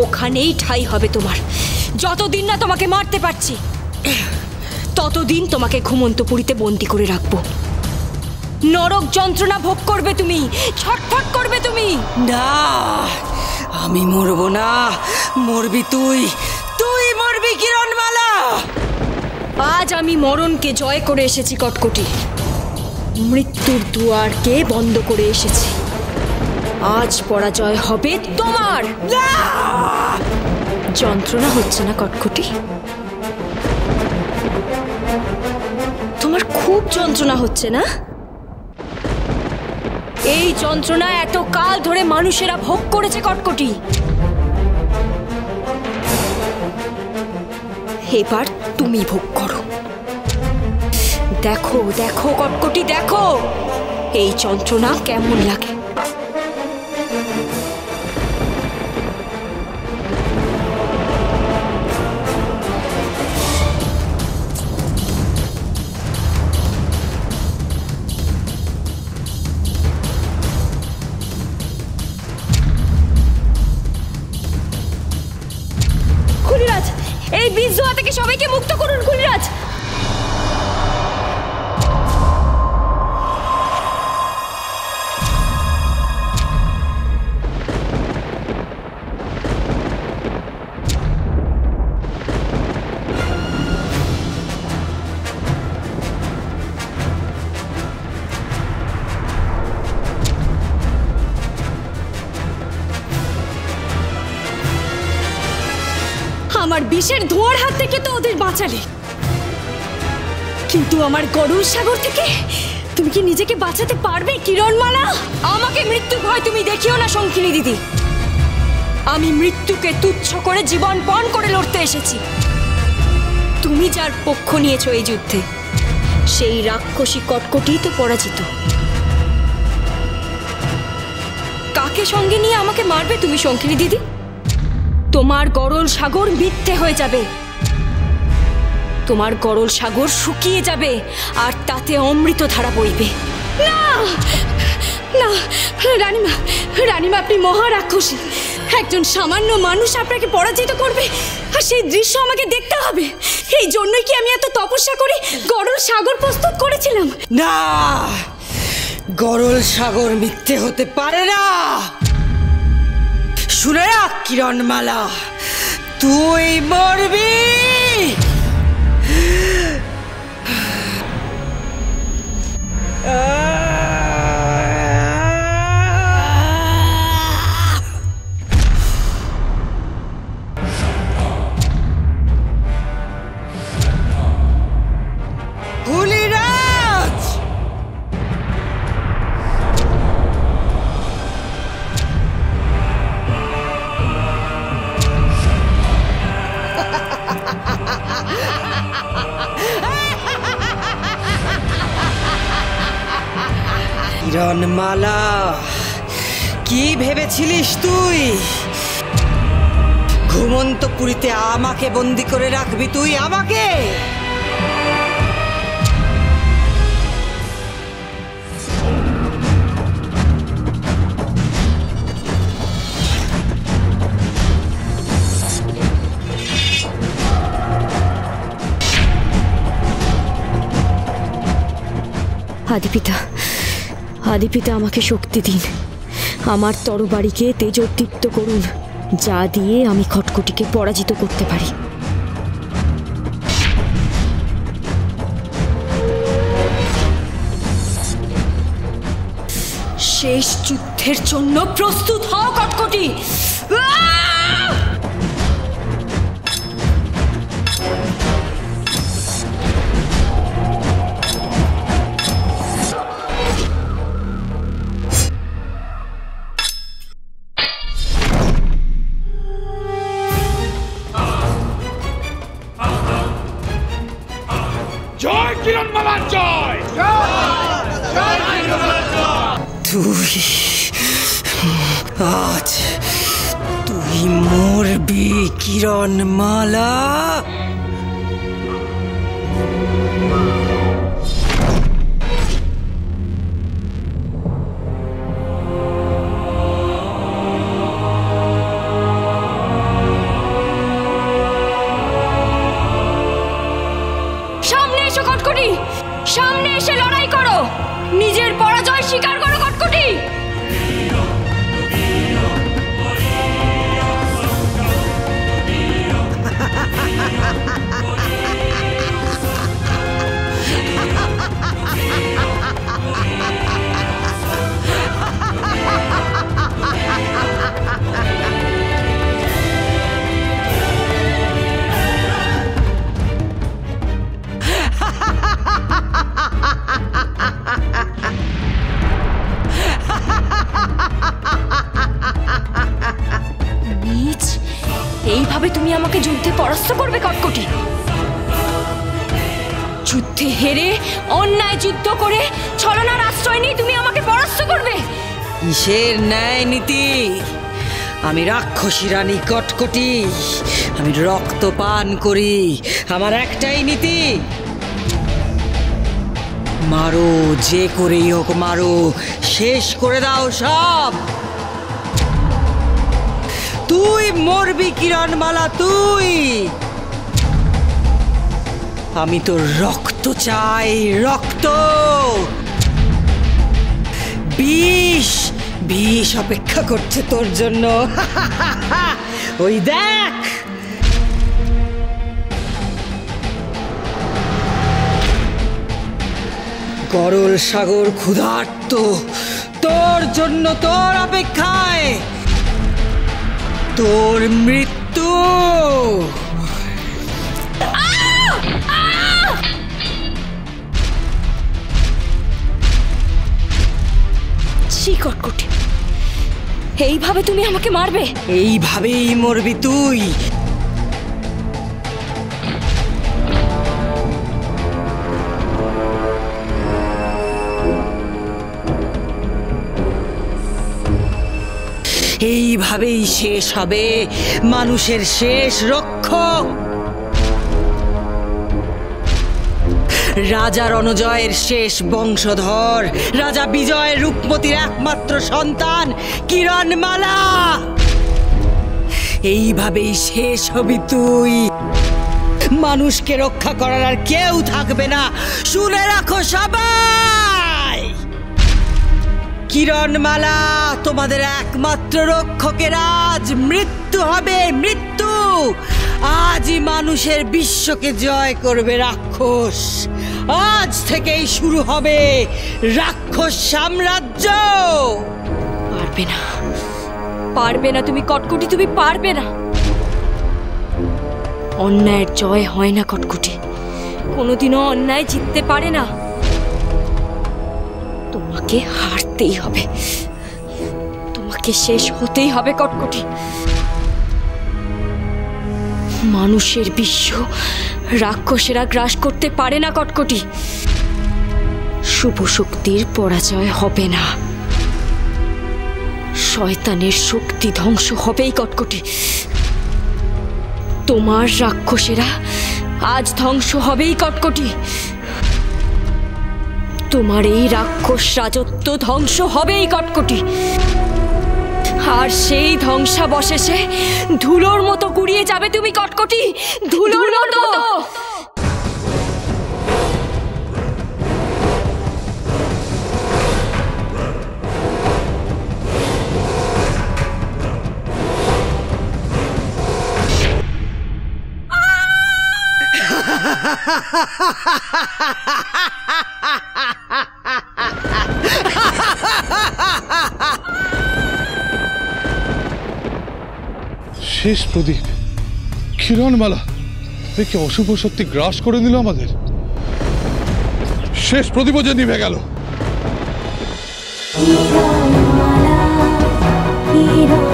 ওখানেই ঠাঁই হবে তোমার। যতদিন না তোমাকে মারতে পারছি ততদিন তোমাকে ঘুমন্তপুরীতে বন্দি করে রাখবো। নরক যন্ত্রণা ভোগ করবে তুমি, ছটফট করবে তুমি। না, আমি মরবো না, মরবি তুই, তুই মরবি কিরণমালা। আজ আমি মরণকে জয় করে এসেছি কটকটি, মৃত্যুর দুয়ারকে বন্ধ করে এসেছি। আজ পরাজয় হবে তোমার। যন্ত্রণা হচ্ছে না কটকটি? তোমার খুব যন্ত্রণা হচ্ছে না? এই যন্ত্রণা এত কাল ধরে মানুষেরা ভোগ করেছে কটকটি। এবার তুমি ভোগ করো। দেখো দেখো কটকটি, দেখো এই যন্ত্রণা কেমন লাগে। খুলিরাজ, এই বিষ জোয়া থেকে সবাইকে মুক্ত করুন। খুলিরাজ, আমার বিষের ধোঁয়ার হাত থেকে তো ওদের বাঁচালে, কিন্তু আমার গরুর সাগর থেকে তুমি কি নিজেকে বাঁচাতে পারবে কিরণমালা? আমাকে মৃত্যু ভয় তুমি দেখিও না শঙ্খিনী দিদি। আমি মৃত্যুকে তুচ্ছ করে জীবন পণ করে লড়তে এসেছি। তুমি যার পক্ষ নিয়েছো এই যুদ্ধে, সেই রাক্ষসী কটকটি তো পরাজিত। কাকে সঙ্গে নিয়ে আমাকে মারবে তুমি শঙ্খিনী দিদি? তোমার গরল সাগর মিথ্যে হয়ে যাবে, তোমার গরল সাগর শুকিয়ে যাবে, আর তাতে অমৃত ধারা বইবে। না না রানীমা, রানীমা আপনি মহারাক্ষসী। একজন সামান্য মানুষ আপনাকে পরাজিত করবে, আর সেই দৃশ্য আমাকে দেখতে হবে। এই জন্যই কি আমি এত তপস্যা করে গরল সাগর প্রস্তুত করেছিলাম? না, গরল সাগর মিথ্যে হতে পারে না। শুনে রাখ কিরণমালা, তুই মরবি। কিরণমালা, কি ভেবেছিলিস তুই ঘুমন্তপুরীতে আমাকে বন্দি করে রাখবি? তুই আমাকে? আদিপিতা, আদিপিতা আমাকে শক্তি দিন, আমার তরবারিকে তেজোদ্দীপ্ত করুন, যা দিয়ে আমি খটকটিকে পরাজিত করতে পারি। শেষ যুদ্ধের জন্য প্রস্তুত হও খটকটি। জয় কিরণমালা, জয় জয় কিরণমালা জয়। তুই আজ তুই মরবি কিরণমালা। এইভাবে তুমি আমাকে যুদ্ধে পরাস্ত করবে কটকটি? যুদ্ধে হেরে, অন্যায় যুদ্ধ করে, ছলনার আশ্রয় নিয়ে তুমি আমাকে পরাস্ত করবে? কিসের ন্যায় নীতি? আমি রাক্ষসী রানী কটকটি, আমি রক্ত পান করি, আমার একটাই নীতি, মারো, যে করেই হোক মারো, শেষ করে দাও সব। তুই মরবি কিরণমালা, তুই। আমি তোর রক্ত চাই, রক্ত। বিষ, বিষ অপেক্ষা করছে তোর জন্য। ওই দেখ। গরল সাগর ক্ষুধার্ত তোর জন্য, তোর অপেক্ষায়, তোর মৃত্যু। ছি কটকটি, এইভাবে তুমি আমাকে মারবে? এইভাবেই মরবি তুই। এইভাবেই শেষ হবে মানুষের শেষ রক্ষক, রাজা রণজয়ের শেষ বংশধর, রাজা বিজয় রূপমতির একমাত্র সন্তান কিরণমালা। এইভাবেই শেষ হবি তুই। মানুষকে রক্ষা করার আর কেউ থাকবে না, শুনে রাখো সবাই। কিরণমালা তোমাদের একমাত্র রক্ষকের আজ মৃত্যু হবে, মৃত্যু। আজই মানুষের বিশ্বকে জয় করবে রাক্ষস। আজ থেকেই শুরু হবে রাক্ষস সাম্রাজ্য। পারবে না, পারবে না তুমি কটকটি, তুমি পারবে না। অন্যায়ের জয় হয় না কটকটি, কোনোদিনও অন্যায় জিততে পারে না। তোমাকে হারতেই হবে, তোমাকে শেষ হতেই হবে কটকটি। মানুষের বিশ্ব রাক্ষসেরা গ্রাস করতে পারে না কটকটি। শুভ শক্তির পরাজয় হবে না, শয়তানের শক্তি ধ্বংস হবেই কটকটি। তোমার রাক্ষসেরা আজ ধ্বংস হবেই কটকটি। তোমার এই রাক্ষস রাজত্ব ধ্বংস হবেই কটকটি। আর সেই ধ্বংসাবশেষে ধুলোর মতো গুড়িয়ে যাবে তুমি কটকটি, ধুলোর মতো। শেষ প্রদীপ, কিরণমালা দেখে অশুভ শক্তি গ্রাস করে নিল আমাদের। শেষ প্রদীপও যে নিভে গেল। কিরণমালা, কিরণ